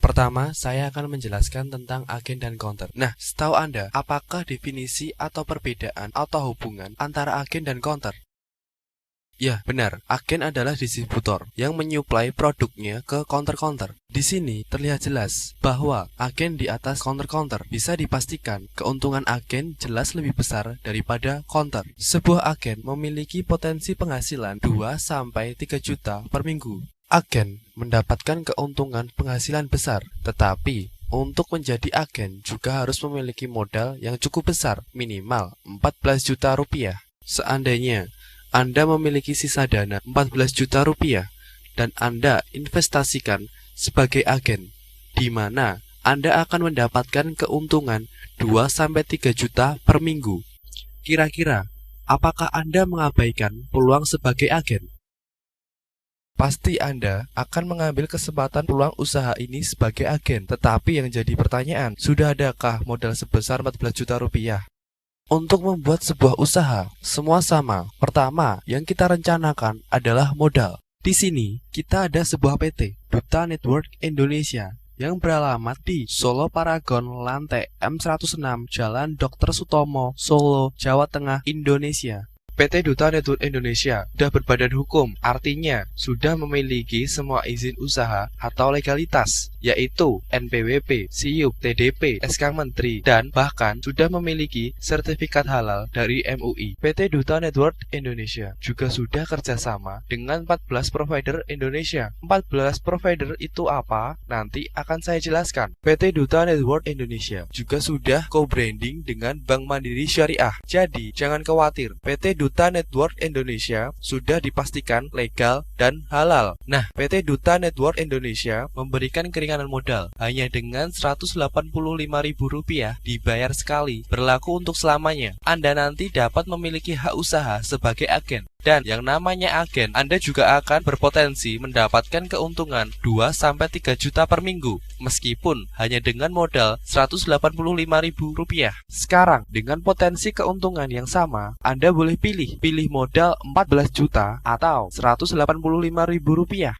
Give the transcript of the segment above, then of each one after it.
Pertama, saya akan menjelaskan tentang agen dan counter. Nah, setahu Anda, apakah definisi atau perbedaan atau hubungan antara agen dan counter? Ya, benar. Agen adalah distributor yang menyuplai produknya ke counter-counter. Di sini terlihat jelas bahwa agen di atas counter-counter bisa dipastikan keuntungan agen jelas lebih besar daripada counter. Sebuah agen memiliki potensi penghasilan 2-3 juta per minggu. Agen mendapatkan keuntungan penghasilan besar, tetapi untuk menjadi agen juga harus memiliki modal yang cukup besar, minimal 14 juta rupiah. Seandainya Anda memiliki sisa dana 14 juta rupiah dan Anda investasikan sebagai agen, di mana Anda akan mendapatkan keuntungan 2-3 juta per minggu. Kira-kira, apakah Anda mengabaikan peluang sebagai agen? Pasti Anda akan mengambil kesempatan peluang usaha ini sebagai agen. Tetapi yang jadi pertanyaan, sudah adakah modal sebesar 14 juta rupiah? Untuk membuat sebuah usaha, semua sama. Pertama, yang kita rencanakan adalah modal. Di sini, kita ada sebuah PT, Duta Network Indonesia, yang beralamat di Solo Paragon, lantai M106, Jalan Dr. Sutomo, Solo, Jawa Tengah, Indonesia. PT Duta Network Indonesia sudah berbadan hukum, artinya sudah memiliki semua izin usaha atau legalitas, yaitu NPWP, SIUP, TDP, SK Menteri, dan bahkan sudah memiliki sertifikat halal dari MUI. PT Duta Network Indonesia juga sudah kerjasama dengan 14 provider Indonesia. 14 provider itu apa? Nanti akan saya jelaskan. PT Duta Network Indonesia juga sudah co-branding dengan Bank Mandiri Syariah. Jadi, jangan khawatir, PT Duta Network Indonesia sudah dipastikan legal dan halal. Nah, PT Duta Network Indonesia memberikan keringanan modal hanya dengan Rp185.000 dibayar sekali, berlaku untuk selamanya. Anda nanti dapat memiliki hak usaha sebagai agen. Dan yang namanya agen, Anda juga akan berpotensi mendapatkan keuntungan 2-3 juta per minggu, meskipun hanya dengan modal Rp185.000. Sekarang, dengan potensi keuntungan yang sama, Anda boleh pilih modal 14 juta atau Rp185.000.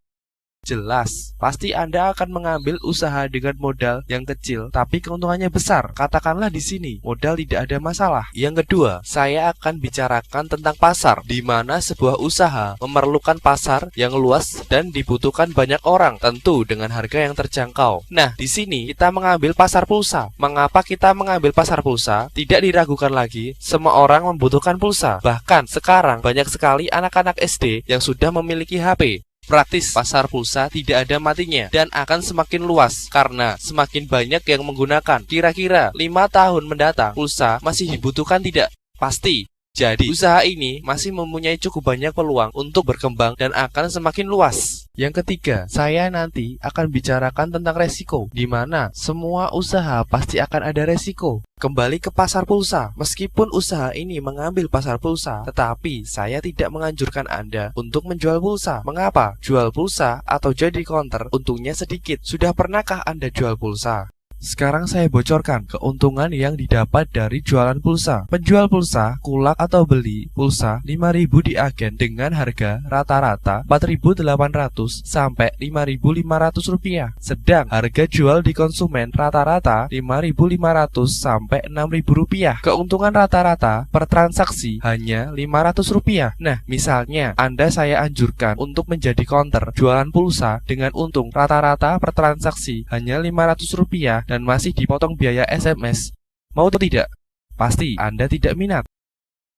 Jelas, pasti Anda akan mengambil usaha dengan modal yang kecil, tapi keuntungannya besar. Katakanlah di sini, modal tidak ada masalah. Yang kedua, saya akan bicarakan tentang pasar, di mana sebuah usaha memerlukan pasar yang luas dan dibutuhkan banyak orang, tentu dengan harga yang terjangkau. Nah, di sini kita mengambil pasar pulsa. Mengapa kita mengambil pasar pulsa? Tidak diragukan lagi, semua orang membutuhkan pulsa. Bahkan sekarang banyak sekali anak-anak SD yang sudah memiliki HP. Praktis, pasar pulsa tidak ada matinya dan akan semakin luas karena semakin banyak yang menggunakan. Kira-kira 5 tahun mendatang, pulsa masih dibutuhkan tidak? Pasti. Jadi, usaha ini masih mempunyai cukup banyak peluang untuk berkembang dan akan semakin luas. Yang ketiga, saya nanti akan bicarakan tentang resiko, di mana semua usaha pasti akan ada resiko. Kembali ke pasar pulsa, meskipun usaha ini mengambil pasar pulsa, tetapi saya tidak menganjurkan Anda untuk menjual pulsa. Mengapa? Jual pulsa atau jadi counter untungnya sedikit. Sudah pernahkah Anda jual pulsa? Sekarang saya bocorkan keuntungan yang didapat dari jualan pulsa. Penjual pulsa, kulak atau beli pulsa 5.000 di agen dengan harga rata-rata 4.800 sampai 5.500 rupiah. Sedang harga jual di konsumen rata-rata 5.500 sampai 6.000 rupiah. Keuntungan rata-rata per transaksi hanya 500 rupiah. Nah, misalnya saya anjurkan untuk menjadi counter jualan pulsa dengan untung rata-rata per transaksi hanya 500 rupiah dan masih dipotong biaya SMS. Mau atau tidak? Pasti Anda tidak minat.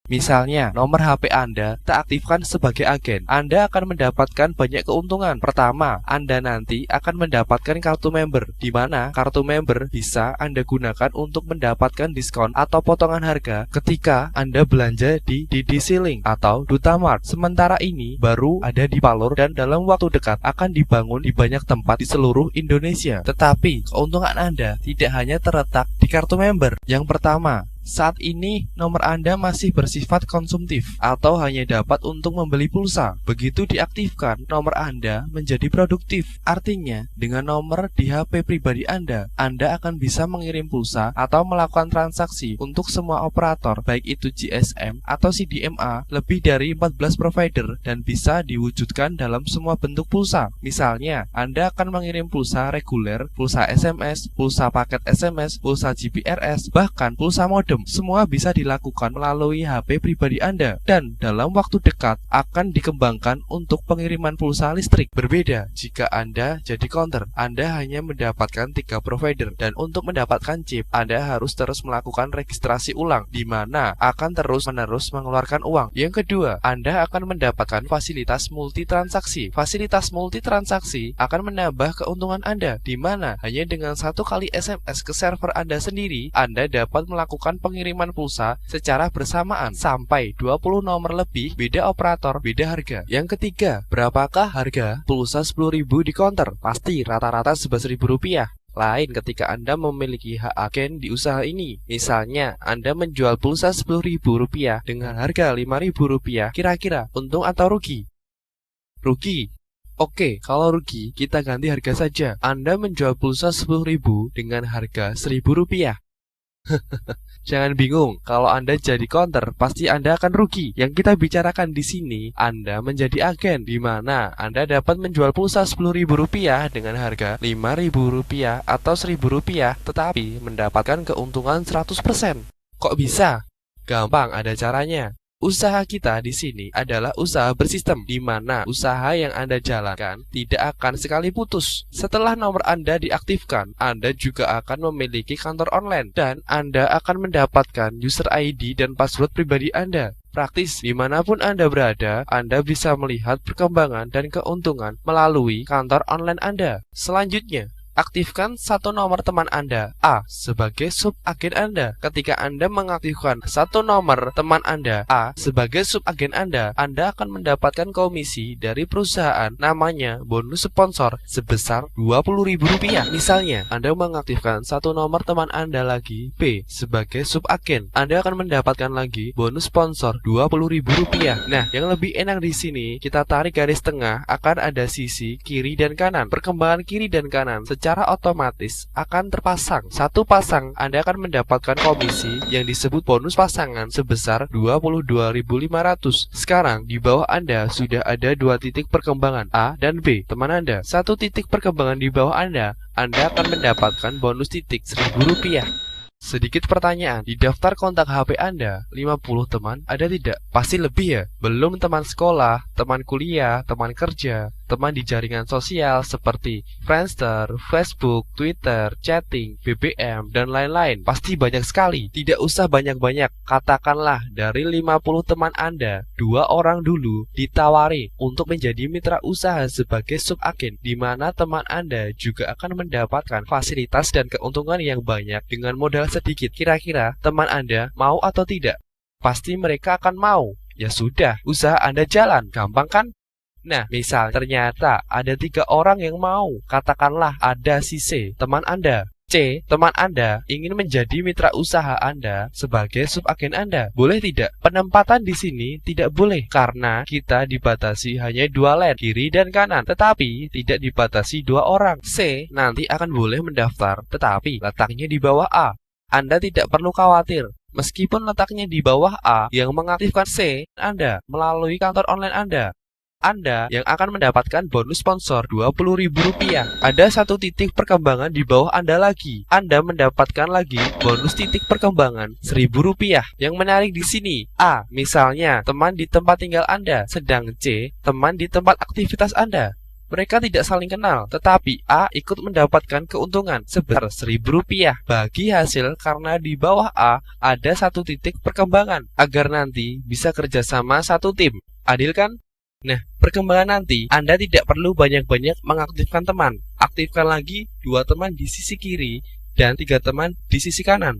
Misalnya, nomor HP Anda tak aktifkan sebagai agen. Anda akan mendapatkan banyak keuntungan. Pertama, Anda nanti akan mendapatkan kartu member, di mana kartu member bisa Anda gunakan untuk mendapatkan diskon atau potongan harga ketika Anda belanja di DDC Link atau Duta Mart. Sementara ini baru ada di Palur dan dalam waktu dekat akan dibangun di banyak tempat di seluruh Indonesia. Tetapi, keuntungan Anda tidak hanya terletak di kartu member. Yang pertama, Saat ini, nomor Anda masih bersifat konsumtif atau hanya dapat untuk membeli pulsa. Begitu diaktifkan, nomor Anda menjadi produktif. Artinya, dengan nomor di HP pribadi Anda akan bisa mengirim pulsa atau melakukan transaksi untuk semua operator, baik itu GSM atau CDMA, lebih dari 14 provider dan bisa diwujudkan dalam semua bentuk pulsa. Misalnya, Anda akan mengirim pulsa reguler, pulsa SMS, pulsa paket SMS, pulsa GPRS, bahkan pulsa modem. Semua bisa dilakukan melalui HP pribadi Anda dan dalam waktu dekat akan dikembangkan untuk pengiriman pulsa listrik. Berbeda jika Anda jadi counter, Anda hanya mendapatkan 3 provider dan untuk mendapatkan chip Anda harus terus melakukan registrasi ulang di mana akan terus-menerus mengeluarkan uang. Yang kedua, Anda akan mendapatkan fasilitas multi transaksi. Fasilitas multi transaksi akan menambah keuntungan Anda di mana hanya dengan 1 kali SMS ke server Anda sendiri, Anda dapat melakukan pengiriman pulsa secara bersamaan sampai 20 nomor lebih, beda operator, beda harga. Yang ketiga, berapakah harga pulsa 10.000 di counter? Pasti rata-rata Rp11.000. Lain ketika Anda memiliki hak agen di usaha ini. Misalnya, Anda menjual pulsa Rp10.000 dengan harga Rp5.000, kira-kira untung atau rugi? Rugi. Oke, kalau rugi, kita ganti harga saja. Anda menjual pulsa 10.000 dengan harga Rp1.000. Jangan bingung, kalau Anda jadi counter, pasti Anda akan rugi. Yang kita bicarakan di sini, Anda menjadi agen, di mana Anda dapat menjual pulsa Rp10.000 dengan harga Rp5.000 atau Rp1.000, tetapi mendapatkan keuntungan 100%. Kok bisa? Gampang, ada caranya. Usaha kita di sini adalah usaha bersistem, di mana usaha yang Anda jalankan tidak akan sekali putus. Setelah nomor Anda diaktifkan, Anda juga akan memiliki kantor online dan Anda akan mendapatkan user ID dan password pribadi Anda. Praktis, dimanapun Anda berada, Anda bisa melihat perkembangan dan keuntungan melalui kantor online Anda. Selanjutnya, aktifkan 1 nomor teman Anda, A, sebagai subagen Anda. Ketika Anda mengaktifkan 1 nomor teman Anda, A, sebagai subagen Anda akan mendapatkan komisi dari perusahaan namanya bonus sponsor sebesar Rp20.000. Misalnya, Anda mengaktifkan 1 nomor teman Anda lagi, B, sebagai subagen. Anda akan mendapatkan lagi bonus sponsor Rp20.000. Nah, yang lebih enak di sini, kita tarik garis tengah, akan ada sisi kiri dan kanan. Perkembangan kiri dan kanan secara otomatis akan terpasang. 1 pasang Anda akan mendapatkan komisi yang disebut bonus pasangan sebesar Rp22.500. Sekarang di bawah Anda sudah ada 2 titik perkembangan, A dan B teman Anda. 1 titik perkembangan di bawah Anda akan mendapatkan bonus titik Rp1.000. Sedikit pertanyaan, di daftar kontak HP Anda 50 teman ada tidak? Pasti lebih ya? Belum teman sekolah, teman kuliah, teman kerja, teman di jaringan sosial seperti Friendster, Facebook, Twitter, chatting, BBM, dan lain-lain. Pasti banyak sekali. Tidak usah banyak-banyak. Katakanlah dari 50 teman Anda, 2 orang dulu ditawari untuk menjadi mitra usaha sebagai subagen, di mana teman Anda juga akan mendapatkan fasilitas dan keuntungan yang banyak dengan modal sedikit. Kira-kira teman Anda mau atau tidak? Pasti mereka akan mau. Ya sudah, usaha Anda jalan. Gampang kan? Nah, misal ternyata ada 3 orang yang mau. Katakanlah ada si C, teman Anda. C, teman Anda ingin menjadi mitra usaha Anda sebagai subagen Anda. Boleh tidak? Penempatan di sini tidak boleh karena kita dibatasi hanya 2 lane, kiri dan kanan. Tetapi tidak dibatasi 2 orang. C nanti akan boleh mendaftar, tetapi letaknya di bawah A. Anda tidak perlu khawatir. Meskipun letaknya di bawah A, yang mengaktifkan C Anda melalui kantor online Anda yang akan mendapatkan bonus sponsor Rp20.000. Ada 1 titik perkembangan di bawah Anda lagi. Anda mendapatkan lagi bonus titik perkembangan Rp1.000. Yang menarik di sini, A, misalnya teman di tempat tinggal Anda, sedang C, teman di tempat aktivitas Anda. Mereka tidak saling kenal, tetapi A ikut mendapatkan keuntungan sebesar Rp1.000 bagi hasil karena di bawah A ada 1 titik perkembangan agar nanti bisa kerjasama 1 tim. Adil kan? Nah, perkembangan nanti Anda tidak perlu banyak-banyak mengaktifkan teman. Aktifkan lagi 2 teman di sisi kiri dan 3 teman di sisi kanan.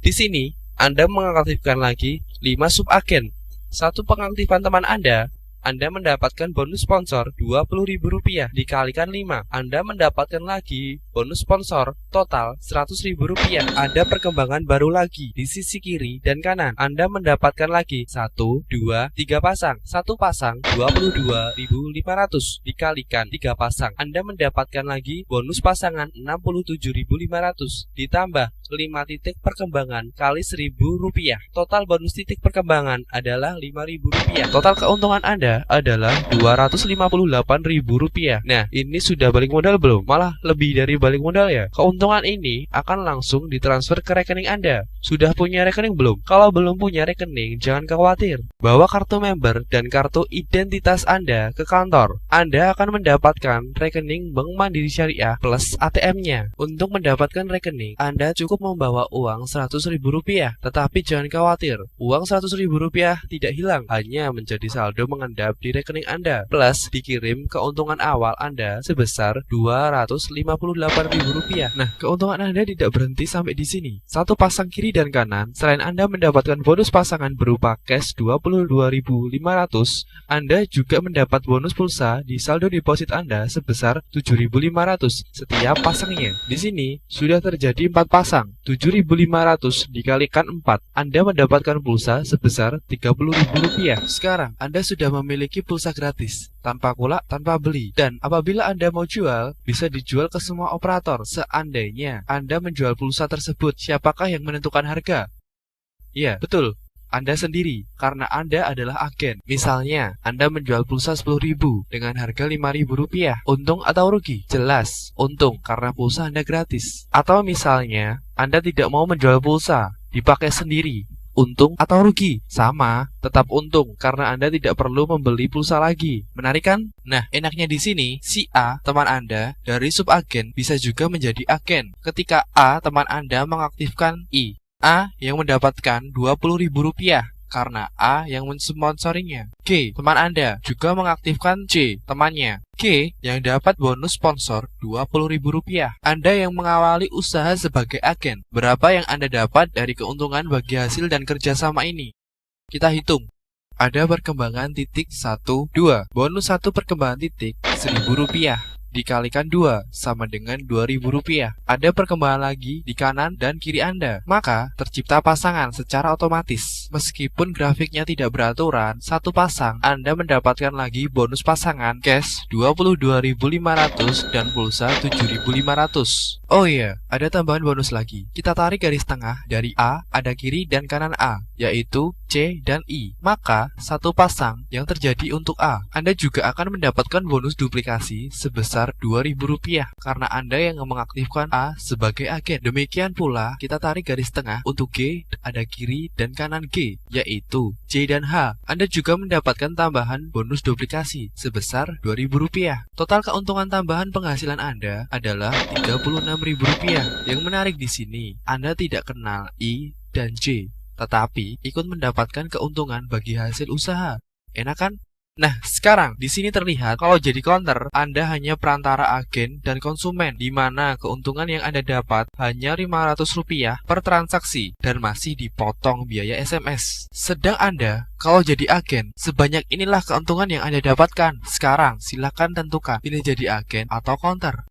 Di sini Anda mengaktifkan lagi 5 subagen. 1 pengaktifan teman Anda Anda mendapatkan bonus sponsor Rp20.000 dikalikan 5. Anda mendapatkan lagi bonus sponsor total Rp100.000. Ada perkembangan baru lagi di sisi kiri dan kanan. Anda mendapatkan lagi 1, 2, 3 pasang. 1 pasang Rp22.500 dikalikan 3 pasang. Anda mendapatkan lagi bonus pasangan Rp67.500 ditambah 5 titik perkembangan kali Rp1.000. Total bonus titik perkembangan adalah Rp5.000. Total keuntungan Anda adalah Rp258.000. Nah, ini sudah balik modal belum? Malah lebih dari balik modal ya. Keuntungan ini akan langsung ditransfer ke rekening Anda. Sudah punya rekening belum? Kalau belum punya rekening, jangan khawatir. Bawa kartu member dan kartu identitas Anda ke kantor. Anda akan mendapatkan rekening Bank Mandiri Syariah plus ATM-nya. Untuk mendapatkan rekening, Anda cukup membawa uang Rp100.000. Tetapi jangan khawatir, uang Rp100.000 tidak hilang, hanya menjadi saldo mengendap di rekening Anda, plus dikirim keuntungan awal Anda sebesar Rp258.000. Nah, keuntungan Anda tidak berhenti sampai di sini. Satu pasang kiri dan kanan, selain Anda mendapatkan bonus pasangan berupa cash Rp22.500, Anda juga mendapat bonus pulsa di saldo deposit Anda sebesar Rp7.500 setiap pasangnya. Di sini sudah terjadi 4 pasang, Rp7.500 dikalikan 4, Anda mendapatkan pulsa sebesar Rp30.000. Sekarang Anda sudah memiliki pulsa gratis, tanpa kulak, tanpa beli. Dan apabila Anda mau jual, bisa dijual ke semua operator. Seandainya Anda menjual pulsa tersebut, siapakah yang menentukan harga? Iya, betul, Anda sendiri, karena Anda adalah agen. Misalnya, Anda menjual pulsa Rp10.000 dengan harga Rp5.000. Untung atau rugi? Jelas, untung karena pulsa Anda gratis. Atau misalnya, Anda tidak mau menjual pulsa, dipakai sendiri. Untung atau rugi? Sama, tetap untung karena Anda tidak perlu membeli pulsa lagi. Menarik kan? Nah, enaknya di sini, si A, teman Anda, dari subagen bisa juga menjadi agen. Ketika A, teman Anda, mengaktifkan I, A yang mendapatkan Rp20.000 karena A yang mensponsorinya. G, teman Anda, juga mengaktifkan C, temannya. G yang dapat bonus sponsor Rp20.000. Anda yang mengawali usaha sebagai agen, berapa yang Anda dapat dari keuntungan bagi hasil dan kerjasama ini? Kita hitung. Ada perkembangan titik 1, 2. Bonus 1 perkembangan titik Rp1.000 dikalikan 2 sama dengan Rp2.000. Ada perkembangan lagi di kanan dan kiri Anda. Maka tercipta pasangan secara otomatis. Meskipun grafiknya tidak beraturan, satu pasang Anda mendapatkan lagi bonus pasangan cash Rp22.500 dan pulsa Rp7.500. Oh iya, ada tambahan bonus lagi. Kita tarik garis tengah dari A, ada kiri dan kanan A, yaitu C dan I. Maka satu pasang yang terjadi untuk A, Anda juga akan mendapatkan bonus duplikasi sebesar Rp2.000 karena Anda yang mengaktifkan A sebagai agen. Demikian pula kita tarik garis tengah untuk G, ada kiri dan kanan G, yaitu C dan H. Anda juga mendapatkan tambahan bonus duplikasi sebesar Rp2.000. Total keuntungan tambahan penghasilan Anda adalah Rp36.000. Yang menarik di sini, Anda tidak kenal I dan J, tetapi ikut mendapatkan keuntungan bagi hasil usaha. Enak kan? Nah, sekarang di sini terlihat kalau jadi counter, Anda hanya perantara agen dan konsumen, di mana keuntungan yang Anda dapat hanya Rp500 per transaksi dan masih dipotong biaya SMS. Sedang Anda, kalau jadi agen, sebanyak inilah keuntungan yang Anda dapatkan. Sekarang, silakan tentukan pilih jadi agen atau counter.